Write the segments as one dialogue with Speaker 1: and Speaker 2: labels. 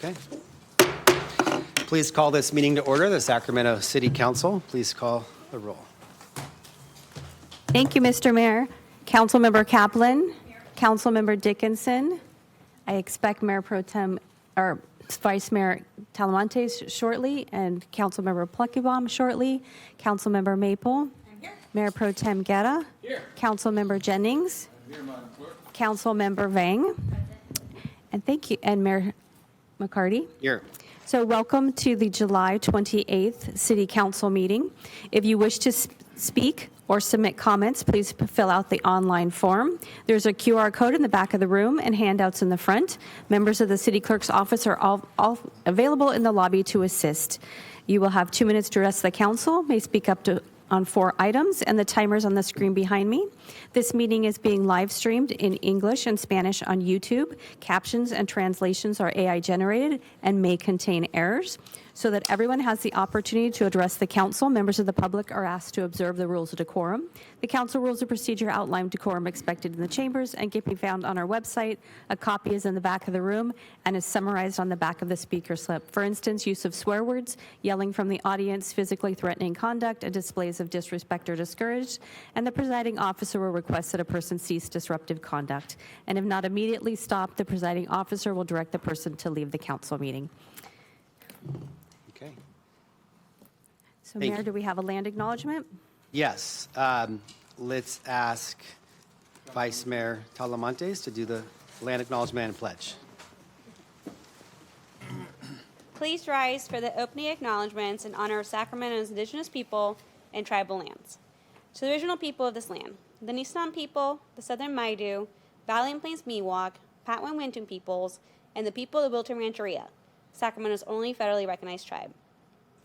Speaker 1: Okay. Please call this meeting to order. The Sacramento City Council, please call the roll.
Speaker 2: Thank you, Mr. Mayor. Councilmember Kaplan. Councilmember Dickinson. I expect Mayor Pro Tem, or Vice Mayor Talamantes shortly, and Councilmember Pluckybaum shortly. Councilmember Maple. Mayor Pro Tem Guerra. Here. Councilmember Jennings. Here, Madam Clerk. Councilmember Vang. And thank you, and Mayor McCarty.
Speaker 1: Here.
Speaker 2: So welcome to the July 28th City Council meeting. If you wish to speak or submit comments, please fill out the online form. There's a QR code in the back of the room and handouts in the front. Members of the City Clerk's office are all available in the lobby to assist. You will have 2 minutes to address the council, may speak up on 4 items, and the timer's on the screen behind me. This meeting is being live streamed in English and Spanish on YouTube. Captions and translations are AI generated and may contain errors. So that everyone has the opportunity to address the council, members of the public are asked to observe the rules of decorum. The council rules of procedure outline decorum expected in the chambers and can be found on our website. A copy is in the back of the room and is summarized on the back of the speaker slip. For instance, use of swear words, yelling from the audience, physically threatening conduct, and displays of disrespect are discouraged. And the presiding officer will request that a person cease disruptive conduct. And if not immediately stopped, the presiding officer will direct the person to leave the council meeting.
Speaker 1: Okay.
Speaker 2: So, Mayor, do we have a land acknowledgement?
Speaker 1: Yes. Let's ask Vice Mayor Talamantes to do the land acknowledgement and pledge.
Speaker 3: Please rise for the opening acknowledgements in honor of Sacramento's indigenous people and tribal lands. To the original people of this land, the Nisenan people, the Southern Maidu, Valley and Plains Miwok, Patwin Wintun peoples, and the people of the Wilton Rancheria, Sacramento's only federally recognized tribe.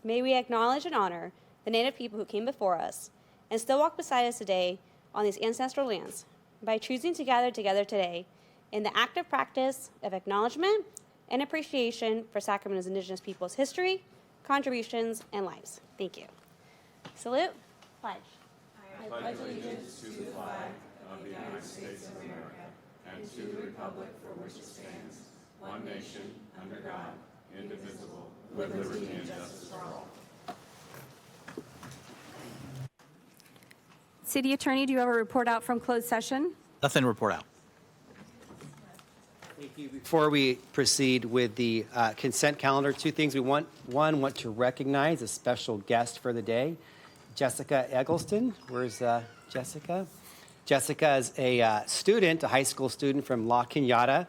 Speaker 3: May we acknowledge and honor the Native people who came before us and still walk beside us today on these ancestral lands by choosing to gather together today in the active practice of acknowledgement and appreciation for Sacramento's indigenous people's history, contributions, and lives. Thank you. Salute. Pledge.
Speaker 4: I pledge allegiance to the flag of the United States of America and to the republic for which it stands, one nation, under God, indivisible, with liberty and justice for all.
Speaker 2: City Attorney, do you have a report out from closed session?
Speaker 5: Nothing to report out.
Speaker 1: Thank you. Before we proceed with the consent calendar, 2 things. We want to recognize a special guest for the day, Jessica Eggleston. Where's Jessica? Jessica is a student, a high school student from La Cañada.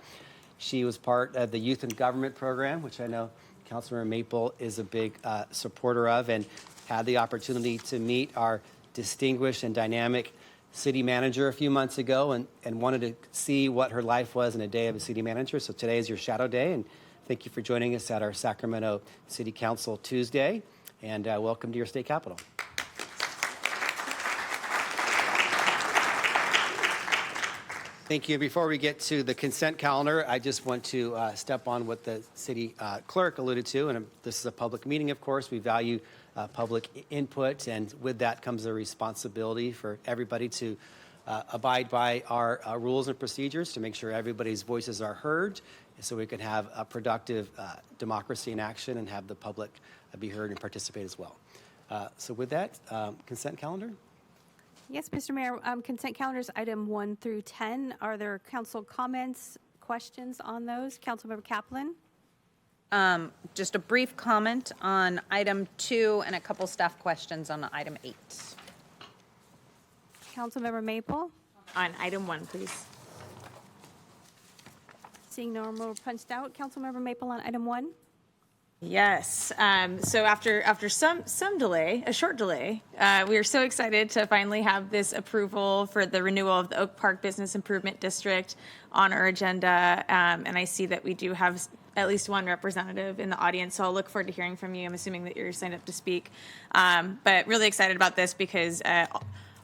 Speaker 1: She was part of the Youth and Government program, which I know Councilmember Maple is a big supporter of, and had the opportunity to meet our distinguished and dynamic city manager a few months ago and wanted to see what her life was in a day of a city manager. So today is your shadow day, and thank you for joining us at our Sacramento City Council Tuesday, and welcome to your state capitol. Thank you. Before we get to the consent calendar, I just want to step on what the city clerk alluded to. And this is a public meeting, of course. We value public input, and with that comes a responsibility for everybody to abide by our rules and procedures to make sure everybody's voices are heard, so we can have a productive democracy in action and have the public be heard and participate as well. So with that, consent calendar.
Speaker 2: Yes, Mr. Mayor, consent calendars item 1 through 10. Are there council comments, questions on those? Councilmember Kaplan?
Speaker 6: Just a brief comment on item 2 and a couple staff questions on item 8.
Speaker 2: Councilmember Maple?
Speaker 7: On item 1, please.
Speaker 2: Seeing no more punched out. Councilmember Maple on item 1?
Speaker 7: Yes. So after some delay, a short delay, we are so excited to finally have this approval for the renewal of the Oak Park Business Improvement District on our agenda. And I see that we do have at least one representative in the audience, so I'll look forward to hearing from you. I'm assuming that you're signed up to speak. But really excited about this because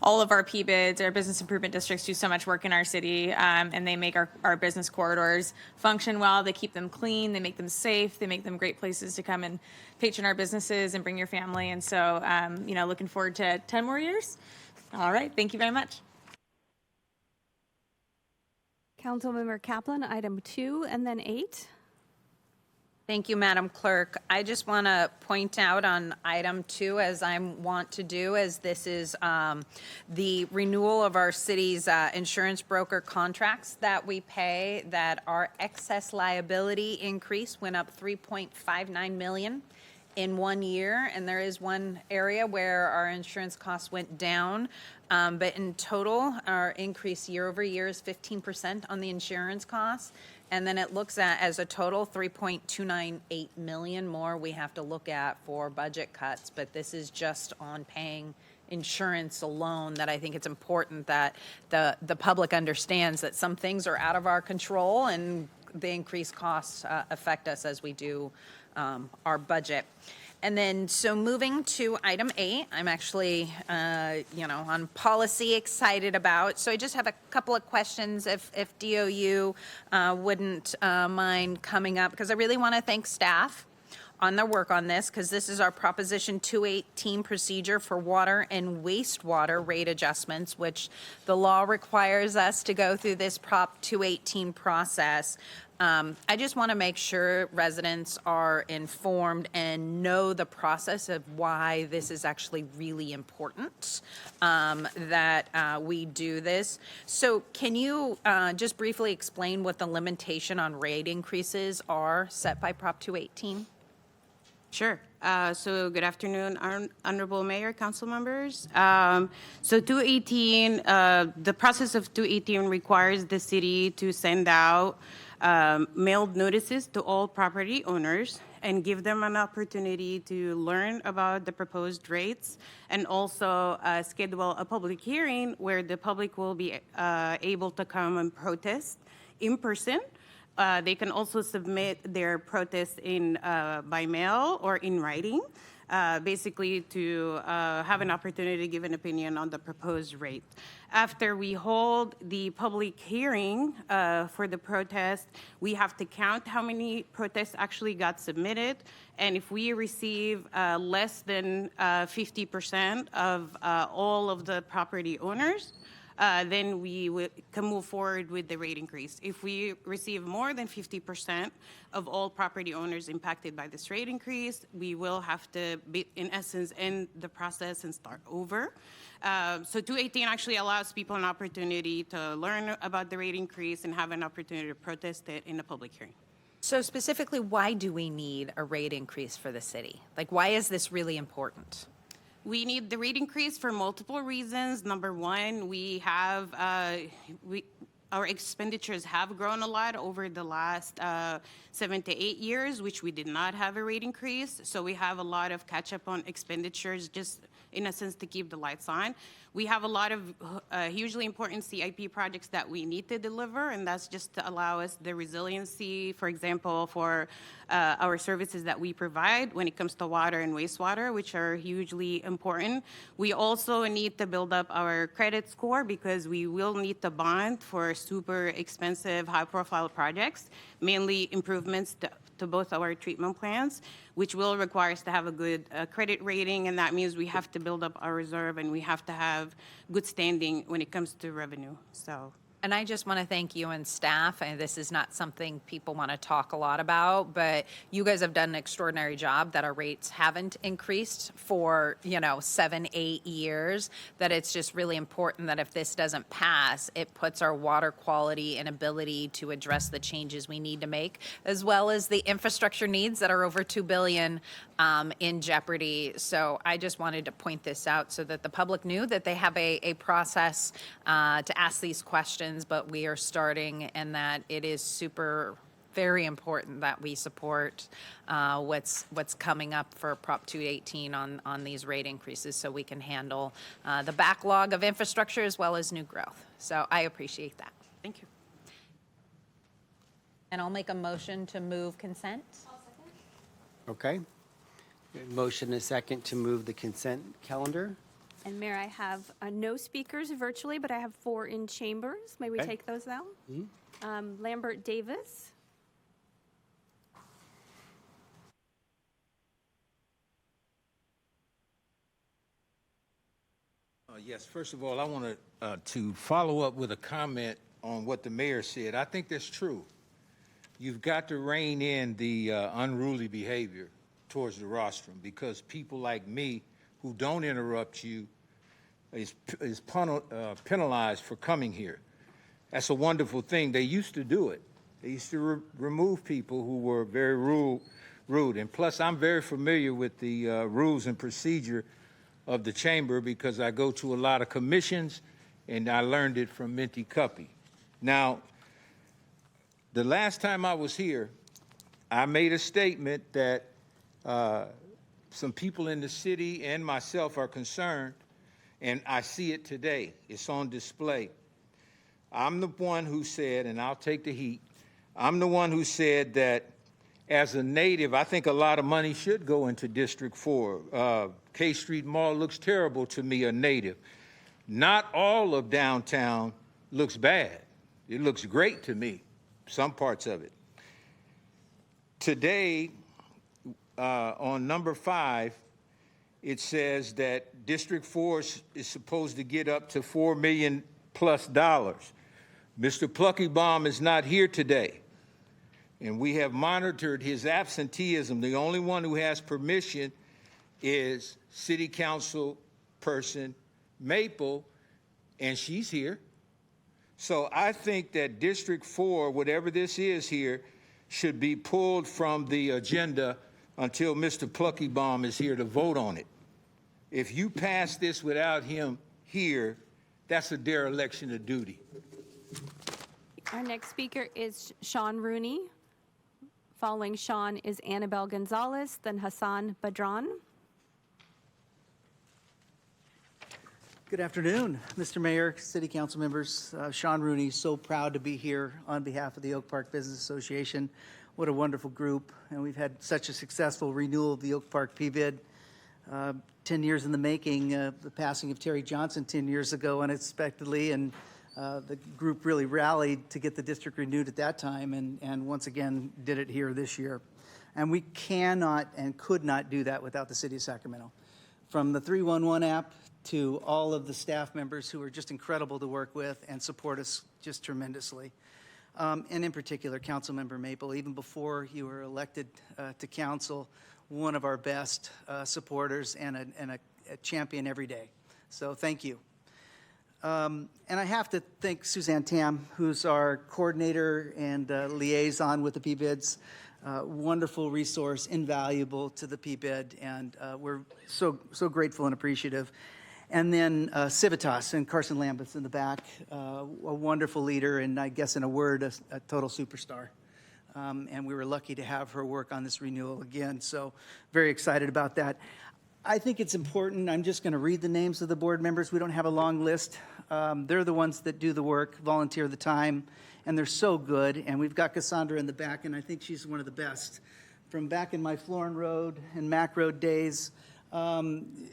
Speaker 7: all of our PBIDs, our business improvement districts, do so much work in our city, and they make our business corridors function well. They keep them clean, they make them safe, they make them great places to come and patron our businesses and bring your family. And so, looking forward to 10 more years. All right, thank you very much.
Speaker 2: Councilmember Kaplan, item 2 and then 8.
Speaker 6: Thank you, Madam Clerk. I just want to point out on item 2, as I want to do, as this is the renewal of our city's insurance broker contracts that we pay, that our excess liability increase went up $3.59 million in 1 year, and there is one area where our insurance costs went down. But in total, our increase year over year is 15% on the insurance costs. And then it looks at, as a total, $3.298 million more we have to look at for budget cuts. But this is just on paying insurance alone, that I think it's important that the public understands that some things are out of our control, and the increased costs affect us as we do our budget. And then, so moving to item 8, I'm actually, on policy excited about. So I just have a couple of questions, if DOU wouldn't mind coming up, because I really want to thank staff on their work on this, because this is our Proposition 218 procedure for water and wastewater rate adjustments, which the law requires us to go through this Prop 218 process. I just want to make sure residents are informed and know the process of why this is actually really important, that we do this. So can you just briefly explain what the limitation on rate increases are set by Prop 218?
Speaker 5: Sure. So good afternoon, Honorable Mayor, council members. So 218, the process of 218 requires the city to send out mailed notices to all property owners and give them an opportunity to learn about the proposed rates, and also schedule a public hearing where the public will be able to come and protest in person. They can also submit their protest by mail or in writing, basically to have an opportunity to give an opinion on the proposed rate. After we hold the public hearing for the protest, we have to count how many protests actually got submitted. And if we receive less than 50% of all of the property owners, then we can move forward with the rate increase. If we receive more than 50% of all property owners impacted by this rate increase, we will have to, in essence, end the process and start over. So 218 actually allows people an opportunity to learn about the rate increase and have an opportunity to protest it in a public hearing.
Speaker 6: So specifically, why do we need a rate increase for the city? Like, why is this really important?
Speaker 5: We need the rate increase for multiple reasons. Number one, we have our expenditures have grown a lot over the last 7 to 8 years, which we did not have a rate increase. So we have a lot of catch up on expenditures, just in a sense to keep the lights on. We have a lot of hugely important CIP projects that we need to deliver, and that's just to allow us the resiliency, for example, for our services that we provide when it comes to water and wastewater, which are hugely important. We also need to build up our credit score, because we will need to bond for super expensive, high-profile projects, mainly improvements to both our treatment plants, which will require us to have a good credit rating, and that means we have to build up our reserve and we have to have good standing when it comes to revenue. So.
Speaker 6: And I just want to thank you and staff, and this is not something people want to talk a lot about, but you guys have done an extraordinary job that our rates haven't increased for, 7, 8 years, that it's just really important that if this doesn't pass, it puts our water quality and ability to address the changes we need to make, as well as the infrastructure needs that are over $2 billion in jeopardy. So I just wanted to point this out so that the public knew that they have a process to ask these questions, but we are starting, and that it is very important that we support what's coming up for Prop 218 on these rate increases, so we can handle the backlog of infrastructure as well as new growth. So I appreciate that.
Speaker 5: Thank you.
Speaker 6: And I'll make a motion to move consent.
Speaker 1: Okay. Motion and a second to move the consent calendar.
Speaker 2: And Mayor, I have no speakers virtually, but I have 4 in chambers. May we
Speaker 1: Okay.
Speaker 2: take those now? Lambert Davis.
Speaker 8: Yes, first of all, I want to follow up with a comment on what the mayor said. I think that's true. you've got to rein in the unruly behavior towards the rostrum, because people like me who don't interrupt you is penalized for coming here. That's a wonderful thing. They used to do it. They used to remove people who were very rude. And plus, I'm very familiar with the rules and procedure of the chamber because I go to a lot of commissions, and I learned it from Minty Cuppy. Now, the last time I was here, I made a statement that some people in the city and myself are concerned, and I see it today. It's on display. I'm the one who said, and I'll take the heat, I'm the one who said that as a native, I think a lot of money should go into District 4. K Street Mall looks terrible to me, a native. Not all of downtown looks bad. It looks great to me, some parts of it. Today, on number 5, it says that District 4 is supposed to get up to $4 million plus. Mr. Pluckybaum is not here today, and we have monitored his absenteeism. The only one who has permission is City Council person Maple, and she's here. So I think that District 4, whatever this is here, should be pulled from the agenda until Mr. Pluckybaum is here to vote on it. If you pass this without him here, that's a dereliction of duty.
Speaker 2: Our next speaker is Sean Rooney. Following Sean is Annabelle Gonzalez, then Hassan Badran.
Speaker 9: Good afternoon, Mr. Mayor, City Council members. Sean Rooney, so proud to be here on behalf of the Oak Park Business Association. What a wonderful group, and we've had such a successful renewal of the Oak Park PBID. 10 years in the making, the passing of Terry Johnson 10 years ago unexpectedly, and the group really rallied to get the district renewed at that time, and once again did it here this year. And we cannot and could not do that without the City of Sacramento. From the 311 app to all of the staff members who are just incredible to work with and support us just tremendously. And in particular, Councilmember Maple, even before you were elected to council, one of our best supporters and a champion every day. So thank you. And I have to thank Suzanne Tam, who's our coordinator and liaison with the PBIDs. Wonderful resource, invaluable to the PBID, and we're so grateful and appreciative. And then Civitas and Carson Lambeth in the back, a wonderful leader, and I guess in a word, a total superstar. And we were lucky to have her work on this renewal again, so very excited about that. I think it's important, I'm just going to read the names of the board members. We don't have a long list. They're the ones that do the work, volunteer the time, and they're so good. And we've got Cassandra in the back, and I think she's one of the best. From back in my Florin Road and Mac Road days,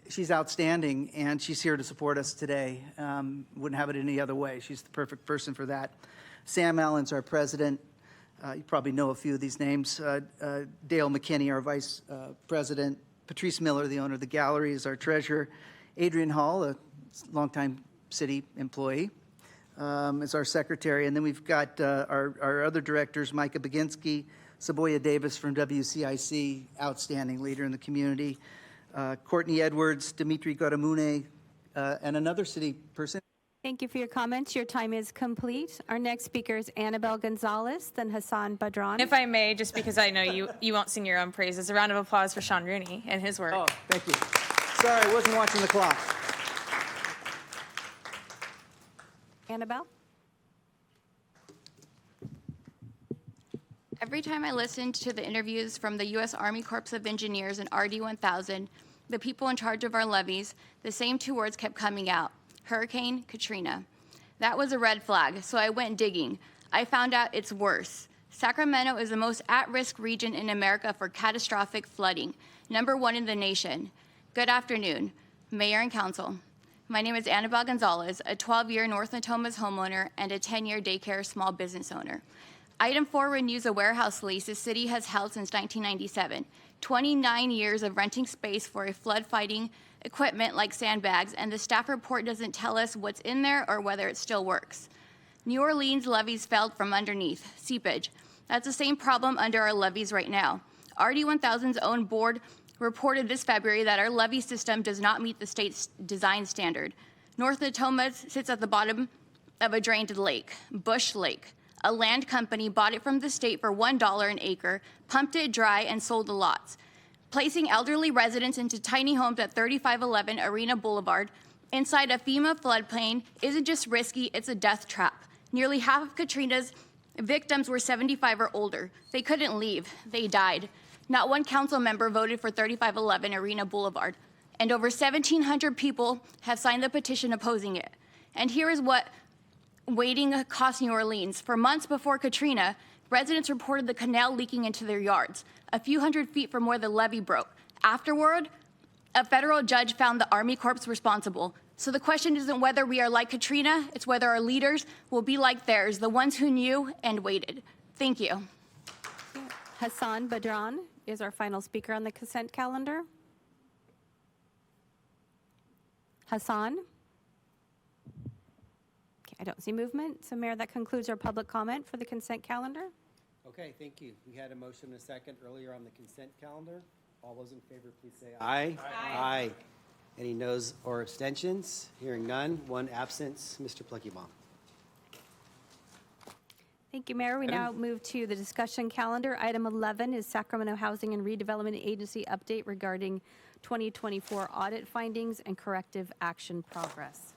Speaker 9: she's outstanding, and she's here to support us today. Wouldn't have it any other way. She's the perfect person for that. Sam Allen's our president. You probably know a few of these names. Dale McKinney, our vice president. Patrice Miller, the owner of the gallery, is our treasurer. Adrian Hall, a longtime city employee, is our secretary. And then we've got our other directors, Micah Baginski, Saboya Davis from WCIC, outstanding leader in the community. Courtney Edwards, Dimitri Garamune, and another city person.
Speaker 2: Thank you for your comments. Your time is complete. Our next speaker is Annabelle Gonzalez, then Hassan Badran.
Speaker 7: If I may, just because I know you won't sing your own praises, a round of applause for Sean Rooney and his work.
Speaker 9: Oh, thank you. Sorry, I wasn't watching the clock.
Speaker 2: Annabelle?
Speaker 10: Every time I listened to the interviews from the U.S. Army Corps of Engineers and RD-1000, the people in charge of our levees, the same two words kept coming out: Hurricane Katrina. That was a red flag, so I went digging. I found out it's worse. Sacramento is the most at-risk region in America for catastrophic flooding, #1 in the nation. Good afternoon, Mayor and Council. My name is Annabelle Gonzalez, a 12-year North Natomas homeowner and a 10-year daycare small business owner. Item 4 renews a warehouse lease the city has held since 1997. 29 years of renting space for a flood-fighting equipment like sandbags, and the staff report doesn't tell us what's in there or whether it still works. New Orleans levees failed from underneath, seepage. That's the same problem under our levies right now. RD 1000's own board reported this February that our levy system does not meet the state's design standard. North Natomas sits at the bottom of a drained lake, Bush Lake. A land company bought it from the state for $1 an acre, pumped it dry, and sold the lots. Placing elderly residents into tiny homes at 3511 Arena Boulevard inside a FEMA floodplain isn't just risky, it's a death trap. Nearly half of Katrina's victims were 75 or older. They couldn't leave, they died. Not one council member voted for 3511 Arena Boulevard, and over 1,700 people have signed the petition opposing it. And here is what waiting cost New Orleans. For months before Katrina, residents reported the canal leaking into their yards, a few hundred feet from where the levee broke. Afterward, a federal judge found the Army Corps responsible. So the question isn't whether we are like Katrina, it's whether our leaders will be like theirs, the ones who knew and waited. Thank you.
Speaker 2: Hassan Badran is our final speaker on the consent calendar. Hassan? Okay, I don't see movement. So, Mayor, that concludes our public comment for the consent calendar.
Speaker 1: Okay, thank you. We had a motion and a second earlier on the consent calendar. All those in favor, please say aye. Aye. Any noes or abstentions? Hearing none. One absence. Mr. Pluckybaum.
Speaker 2: Thank you, Mayor. We now move to the discussion calendar. Item 11 is Sacramento Housing and Redevelopment Agency update regarding 2024 audit findings and corrective action progress.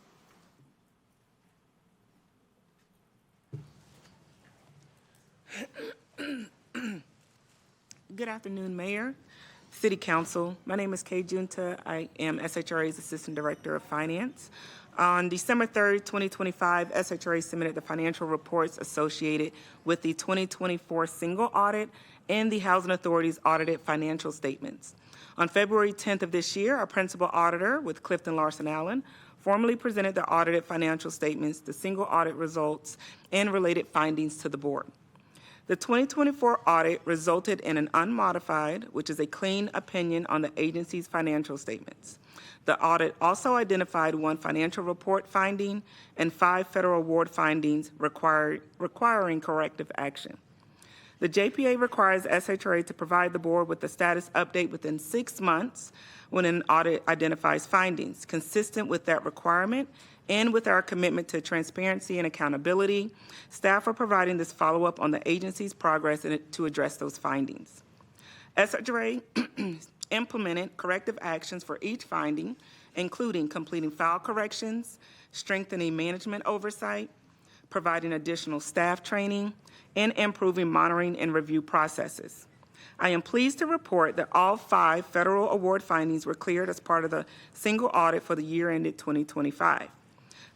Speaker 11: Good afternoon, Mayor, City Council. My name is Kay Junta. I am SHRA's Assistant Director of Finance. On December 3rd, 2025, SHRA submitted the financial reports associated with the 2024 single audit and the Housing Authority's audited financial statements. On February 10th of this year, our principal auditor with Clifton Larson Allen formally presented the audited financial statements, the single audit results, and related findings to the board. The 2024 audit resulted in an unmodified, which is a clean opinion on the agency's financial statements. The audit also identified one financial report finding and 5 federal award findings requiring corrective action. The JPA requires SHRA to provide the board with a status update within 6 months when an audit identifies findings. Consistent with that requirement and with our commitment to transparency and accountability, staff are providing this follow-up on the agency's progress to address those findings. SHRA implemented corrective actions for each finding, including completing file corrections, strengthening management oversight, providing additional staff training, and improving monitoring and review processes. I am pleased to report that all 5 federal award findings were cleared as part of the single audit for the year ended 2025.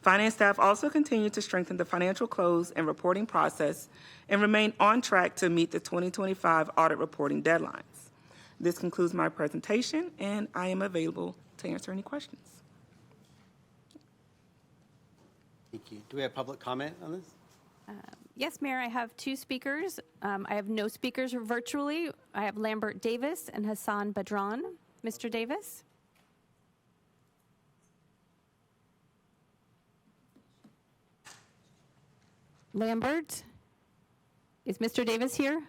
Speaker 11: Finance staff also continue to strengthen the financial close and reporting process and remain on track to meet the 2025 audit reporting deadlines. This concludes my presentation, and I am available to answer any questions.
Speaker 1: Thank you. Do we have public comment on this?
Speaker 2: Yes, Mayor, I have 2 speakers. I have no speakers virtually. I have Lambert Davis and Hassan Badran. Mr. Davis? Lambert? Is Mr. Davis here?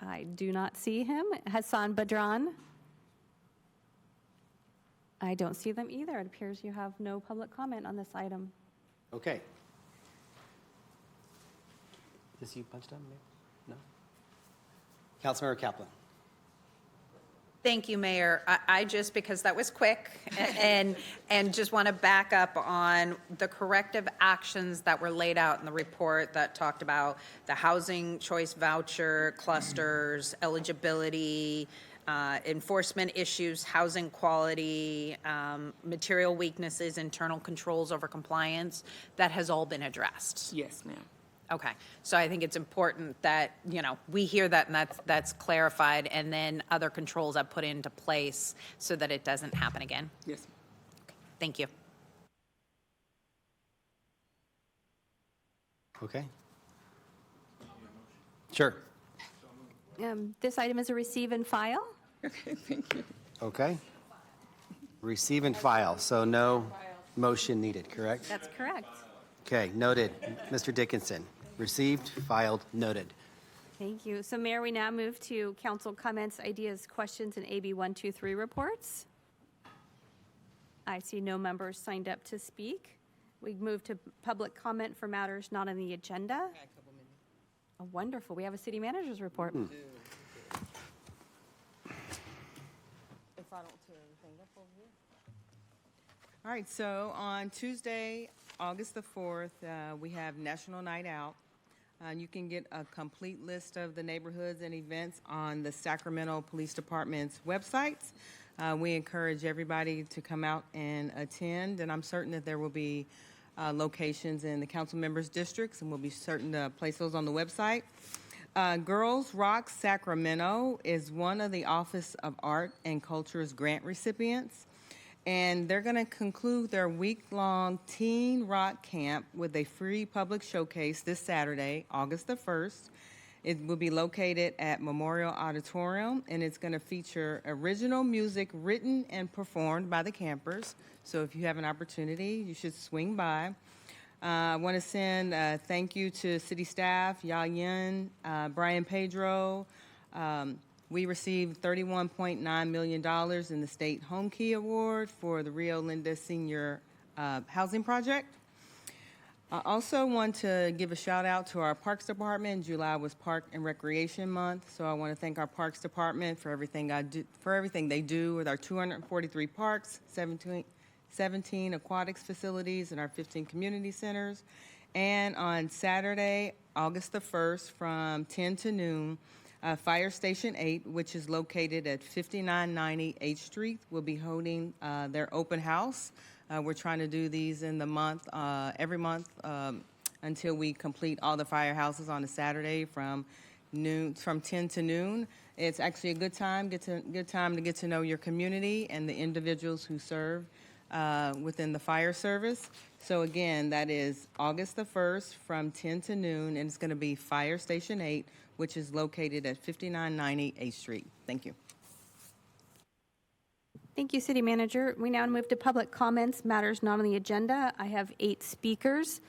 Speaker 2: I do not see him. Hassan Badran? I don't see them either. It appears you have no public comment on this item.
Speaker 1: Okay. Is you punched on, Mayor? No? Councilmember Kaplan.
Speaker 6: Thank you, Mayor. I just, because that was quick, and just want to back up on the corrective actions that were laid out in the report that talked about the housing choice voucher, clusters, eligibility, enforcement issues, housing quality, material weaknesses, internal controls over compliance. That has all been addressed.
Speaker 11: Yes, ma'am.
Speaker 6: Okay, so I think it's important that, we hear that and that's clarified, and then other controls are put into place so that it doesn't happen again.
Speaker 11: Yes.
Speaker 6: Okay, thank you.
Speaker 1: Okay. Sure.
Speaker 2: This item is a receive and file.
Speaker 11: Okay, thank you.
Speaker 1: Okay. Receive and file, so no motion needed, correct?
Speaker 2: That's correct.
Speaker 1: Okay, noted. Mr. Dickinson. Received, filed, noted.
Speaker 2: Thank you. So Mayor, we now move to council comments, ideas, questions, and AB 123 reports. I see no members signed up to speak. We move to public comment for matters not on the agenda. Oh, wonderful. We have a city manager's report.
Speaker 12: If I don't tear anything up over here. All right, so on Tuesday, August the 4th, we have National Night Out. You can get a complete list of the neighborhoods and events on the Sacramento Police Department's websites. We encourage everybody to come out and attend, and I'm certain that there will be locations in the council members' districts, and we'll be certain to place those on the website. Girls Rock Sacramento is one of the Office of Art and Culture's grant recipients, and they're going to conclude their week-long teen rock camp with a free public showcase this Saturday, August the 1st. It will be located at Memorial Auditorium, and it's going to feature original music written and performed by the campers. So if you have an opportunity, you should swing by. I want to send a thank you to city staff, Ya Yin, Brian Pedro. We received $31.9 million in the State Home Key Award for the Rio Linda Senior Housing Project. I also want to give a shout out to our Parks Department. July was Park and Recreation Month, so I want to thank our Parks Department for everything they do with our 243 parks, 17 aquatics facilities, and our 15 community centers. And on Saturday, August the 1st, from 10 to noon, Fire Station 8, which is located at 5990 H Street, will be holding their open house. We're trying to do these in the month, every month, until we complete all the firehouses on a Saturday from 10 to noon. It's actually a good time, good time to get to know your community and the individuals who serve within the fire service. So again, that is August the 1st from 10 to noon, and it's going to be Fire Station 8, which is located at 5990 8th Street. Thank you.
Speaker 2: Thank you, City Manager. We now move to public comments, matters not on the agenda. I have 8 speakers.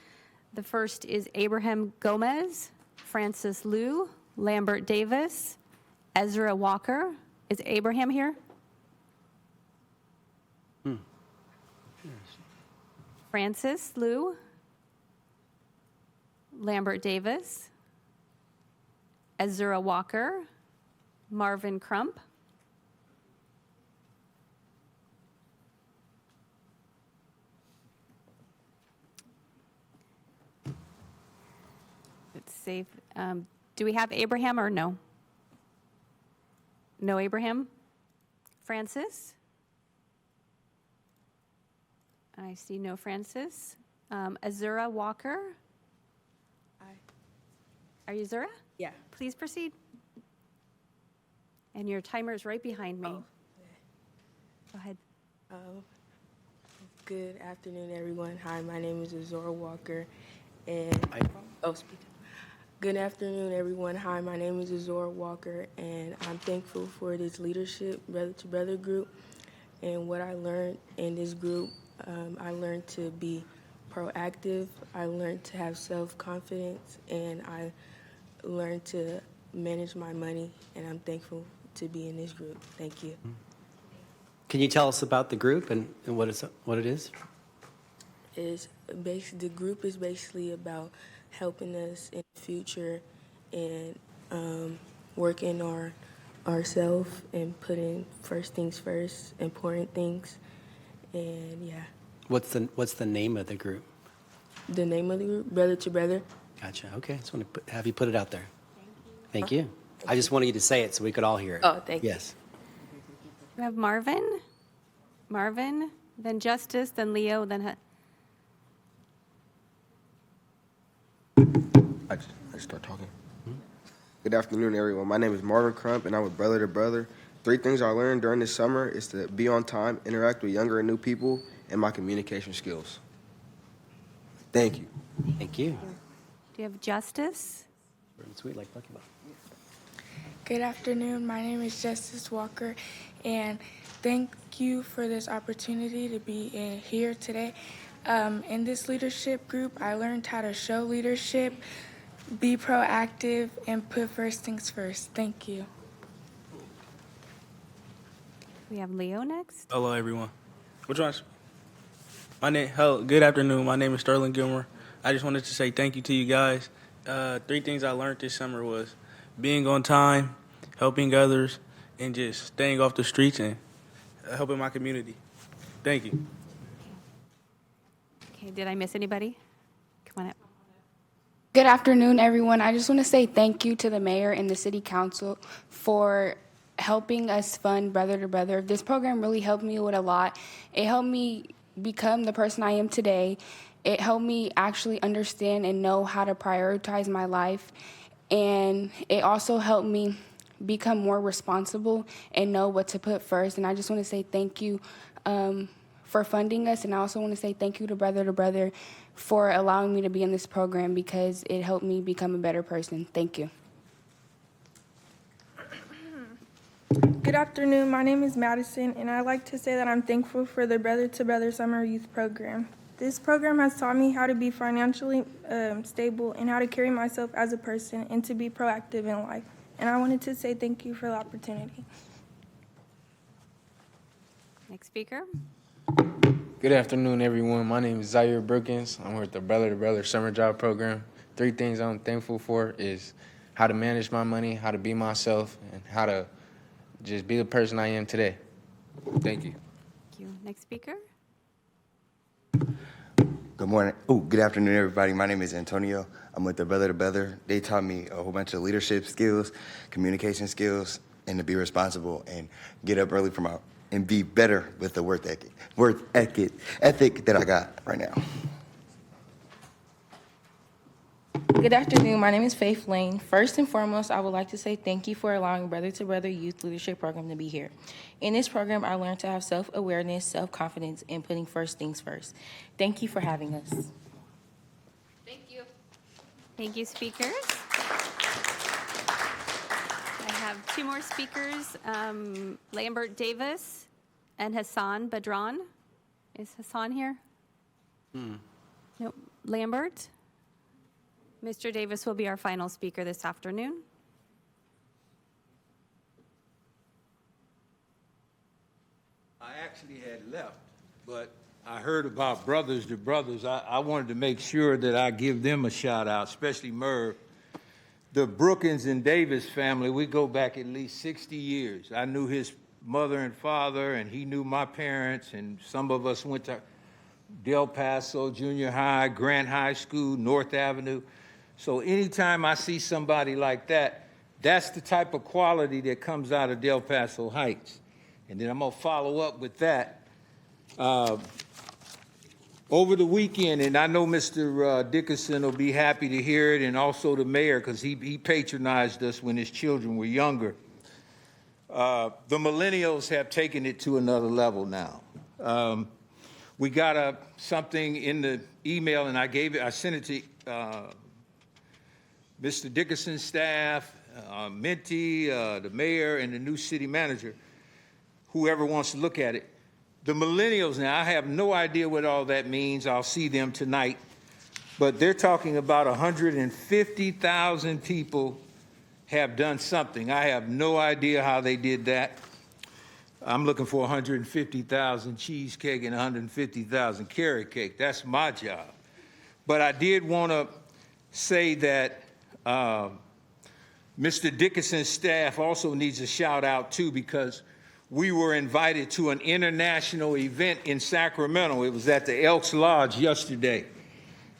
Speaker 2: The first is Abraham Gomez, Francis Liu, Lambert Davis, Ezra Walker. Is Abraham here? Francis Liu, Lambert Davis, Ezra Walker, Marvin Crump, it's safe. Do we have Abraham or no? No Abraham? Francis? I see no Francis. Azura Walker? Are you Azura?
Speaker 13: Yeah.
Speaker 2: Please proceed. And your timer is right behind me.
Speaker 13: Oh,
Speaker 2: Go ahead.
Speaker 13: Good afternoon, everyone. Hi, my name is Azura Walker, and speak. Good afternoon, everyone. Hi, my name is Azura Walker, and I'm thankful for this leadership, Brother to Brother group, and what I learned in this group. I learned to be proactive. I learned to have self-confidence, and I learned to manage my money, and I'm thankful to be in this group. Thank you.
Speaker 1: Can you tell us about the group and what it is?
Speaker 13: The group is basically about helping us in the future and working on ourselves and putting first things first, important things, and yeah.
Speaker 1: What's the name of the group?
Speaker 13: The name of the group, Brother to Brother.
Speaker 1: Gotcha. Okay, just want to have you put it out there. Thank you. I just wanted you to say it so we could all hear it.
Speaker 13: Oh, thank you.
Speaker 1: Yes.
Speaker 2: We have Marvin, then Justice, then Leo, then...
Speaker 14: I just start talking. Good afternoon, everyone. My name is Marvin Crump, and I'm with Brother to Brother. 3 things I learned during this summer is to be on time, interact with younger and new people, and my communication skills. Thank you.
Speaker 1: Thank you.
Speaker 2: Do you have Justice?
Speaker 1: Sweet like Lucky Buck.
Speaker 15: Good afternoon. My name is Justice Walker, and thank you for this opportunity to be here today. In this leadership group, I learned how to show leadership, be proactive, and put first things first. Thank you.
Speaker 2: We have Leo next.
Speaker 16: Hello, everyone. Which one's? Hello, good afternoon. My name is Sterling Gilmer. I just wanted to say thank you to you guys. 3 things I learned this summer was being on time, helping others, and just staying off the streets and helping my community. Thank you.
Speaker 2: Okay, did I miss anybody? Come on up.
Speaker 17: Good afternoon, everyone. I just want to say thank you to the mayor and the city council for helping us fund Brother to Brother. This program really helped me with a lot. It helped me become the person I am today. It helped me actually understand and know how to prioritize my life. And it also helped me become more responsible and know what to put first. And I just want to say thank you for funding us. And I also want to say thank you to Brother for allowing me to be in this program because it helped me become a better person. Thank you.
Speaker 18: Good afternoon. My name is Madison, and I'd like to say that I'm thankful for the Brother to Brother Summer Youth Program. This program has taught me how to be financially stable and how to carry myself as a person and to be proactive in life. And I wanted to say thank you for the opportunity.
Speaker 2: Next speaker.
Speaker 19: Good afternoon, everyone. My name is Zaire Brookins. I'm with the Brother to Brother Summer Job Program. 3 things I'm thankful for is how to manage my money, how to be myself, and how to just be the person I am today. Thank you.
Speaker 2: Thank you. Next speaker.
Speaker 20: Good morning. Good afternoon, everybody. My name is Antonio. I'm with the Brother to Brother. They taught me a whole bunch of leadership skills, communication skills, and to be responsible and get up early and be better with the work ethic that I got right now.
Speaker 21: Good afternoon. My name is Faith Lane. First and foremost, I would like to say thank you for allowing Brother to Brother Youth Leadership Program to be here. In this program, I learned to have self-awareness, self-confidence, and putting first things first. Thank you for having us.
Speaker 2: Thank you. Thank you, speakers. I have 2 more speakers, Lambert Davis and Hassan Badran. Is Hassan here? Nope. Lambert? Mr. Davis will be our final speaker this afternoon.
Speaker 8: I actually had left, but I heard about Brothers to Brothers. I wanted to make sure that I give them a shout out, especially Merv. The Brookins and Davis family, we go back at least 60 years. I knew his mother and father, and he knew my parents, and some of us went to Del Paso Junior High, Grant High School, North Avenue. So anytime I see somebody like that, that's the type of quality that comes out of Del Paso Heights. And then I'm going to follow up with that. Over the weekend, and I know Mr. Dickerson will be happy to hear it, and also the mayor, because he patronized us when his children were younger. The millennials have taken it to another level now. We got something in the email, and I sent it to Mr. Dickerson's staff, Minty, the mayor, and the new city manager, whoever wants to look at it. The millennials now, I have no idea what all that means. I'll see them tonight. But they're talking about 150,000 people have done something. I have no idea how they did that. I'm looking for 150,000 cheesecake and 150,000 carrot cake. That's my job. But I did want to say that Mr. Dickerson's staff also needs a shout out too, because we were invited to an international event in Sacramento. It was at the Elks Lodge yesterday,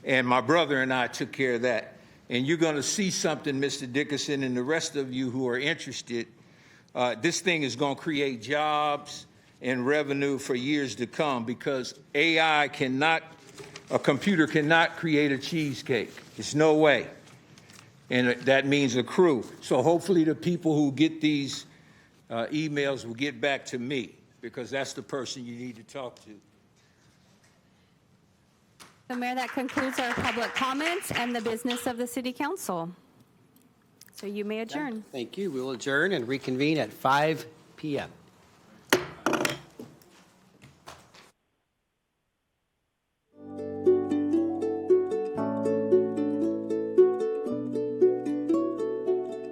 Speaker 8: and my brother and I took care of that. And you're going to see something, Mr. Dickerson, and the rest of you who are interested. This thing is going to create jobs and revenue for years to come, because a computer cannot create a cheesecake. There's no way. And that means a crew. So hopefully the people who get these emails will get back to me, because that's the person you need to talk to.
Speaker 2: So, Mayor, that concludes our public comments and the business of the City Council. So you may adjourn.
Speaker 1: Thank you. We will adjourn and reconvene at 5 p.m.